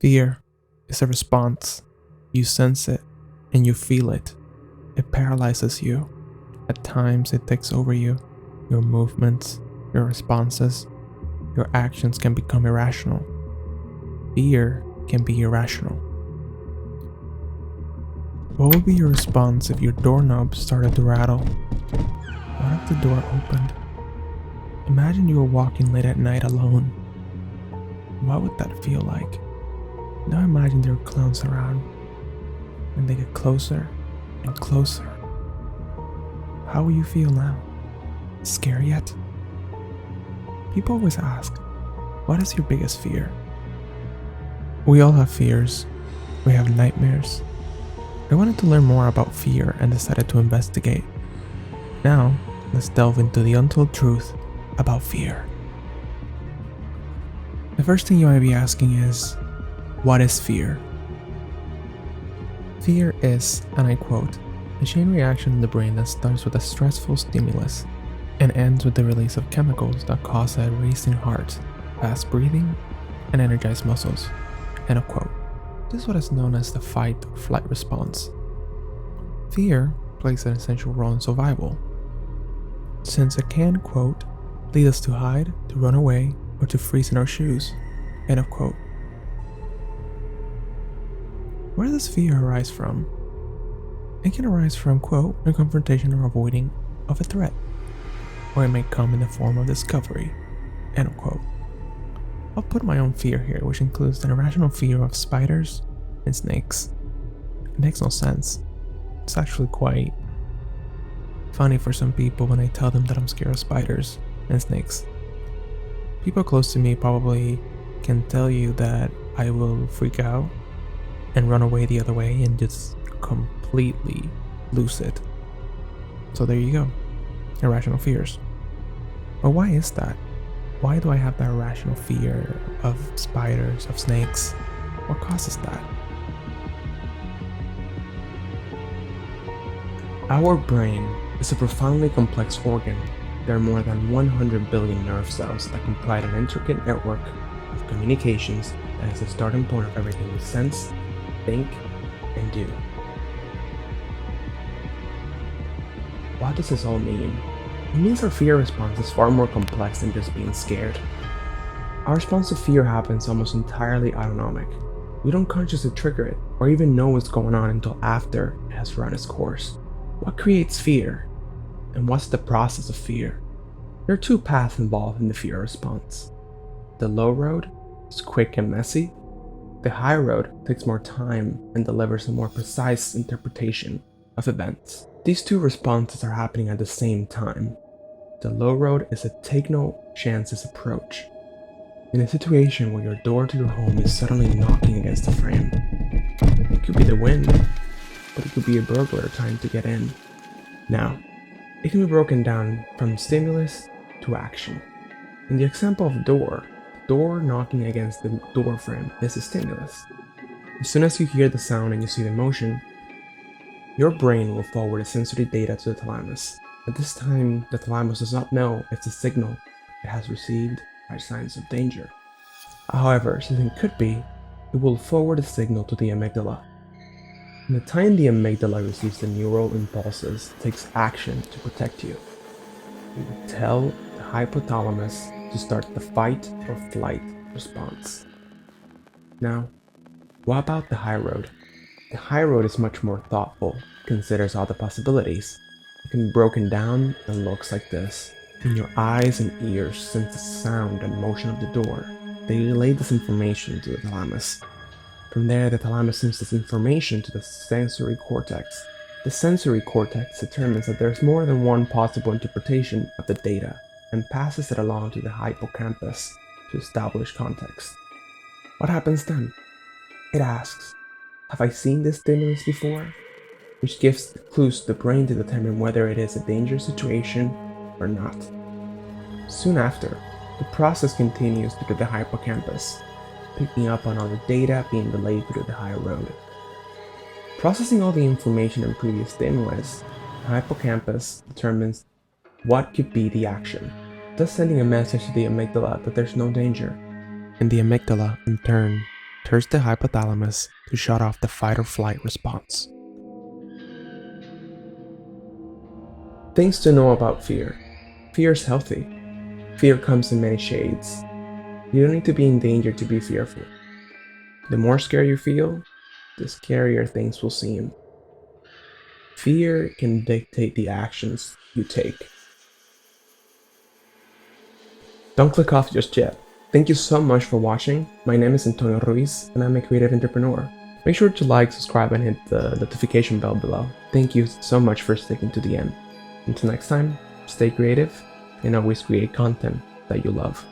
Fear is a response. You sense it and you feel it. It paralyzes you. At times it takes over you. Your movements, your responses, your actions can become irrational. Fear can be irrational. What would be your response if your doorknob started to rattle? What if the door opened? Imagine you were walking late at night alone. What would that feel like? Now imagine there are clowns around, and they get closer and closer. How will you feel now? Scared yet? People always ask, what is your biggest fear? We all have fears. We have nightmares. I wanted to learn more about fear and decided to investigate. Now, let's delve into the untold truth about fear. The first thing you might be asking is, what is fear? Fear is, and I quote, a chain reaction in the brain that starts with a stressful stimulus and ends with the release of chemicals that cause a racing heart, fast breathing, and energized muscles. End of quote. This is what is known as the fight or flight response. Fear plays an essential role in survival, since it can, quote, lead us to hide, to run away, or to freeze in our shoes. End of quote. Where does fear arise from? It can arise from, quote, a confrontation or avoiding of a threat, or it may come in the form of discovery. End of quote. I'll put my own fear here, which includes an irrational fear of spiders and snakes. It makes no sense. It's actually quite funny for some people when I tell them that I'm scared of spiders and snakes. People close to me probably can tell you that I will freak out and run away the other way and just completely lose it. So there you go. Irrational fears. But why is that? Why do I have that irrational fear of spiders, of snakes? What causes that? Our brain is a profoundly complex organ. There are more than 100 billion nerve cells that comprise an intricate network of communications that is the starting point of everything we sense, think, and do. What does this all mean? It means our fear response is far more complex than just being scared. Our response to fear happens almost entirely autonomic. We don't consciously trigger it or even know what's going on until after it has run its course. What creates fear? And what's the process of fear? There are two paths involved in the fear response. The low road is quick and messy. The high road takes more time and delivers a more precise interpretation of events. These two responses are happening at the same time. The low road is a take no chances approach. In a situation where your door to your home is suddenly knocking against the frame, it could be the wind, but it could be a burglar trying to get in. Now, it can be broken down from stimulus to action. In the example of door knocking against the door frame is a stimulus. As soon as you hear the sound and you see the motion, your brain will forward the sensory data to the thalamus. At this time, the thalamus does not know if the signal it has received are signs of danger. However, since it could be, it will forward the signal to the amygdala. In the time the amygdala receives the neural impulses, it takes action to protect you. It will tell the hypothalamus to start the fight or flight response. Now, what about the high road? The high road is much more thoughtful, considers all the possibilities. It can be broken down and looks like this. When your eyes and ears sense the sound and motion of the door, they relay this information to the thalamus. From there, the thalamus sends this information to the sensory cortex. The sensory cortex determines that there's more than one possible interpretation of the data and passes it along to the hippocampus to establish context. What happens then? It asks, have I seen this stimulus before? Which gives clues to the brain to determine whether it is a dangerous situation or not. Soon after, the process continues through the hippocampus, picking up on all the data being relayed through the high road. Processing all the information and previous stimulus, the hippocampus determines what could be the action, thus sending a message to the amygdala that there's no danger. And the amygdala, in turn, tells the hypothalamus to shut off the fight or flight response. Things to know about fear. Fear is healthy. Fear comes in many shades. You don't need to be in danger to be fearful. The more scared you feel, the scarier things will seem. Fear can dictate the actions you take. Don't click off just yet. Thank you so much for watching. My name is Antonio Ruiz, and I'm a creative entrepreneur. Make sure to like, subscribe, and hit the notification bell below. Thank you so much for sticking to the end. Until next time, stay creative and always create content that you love.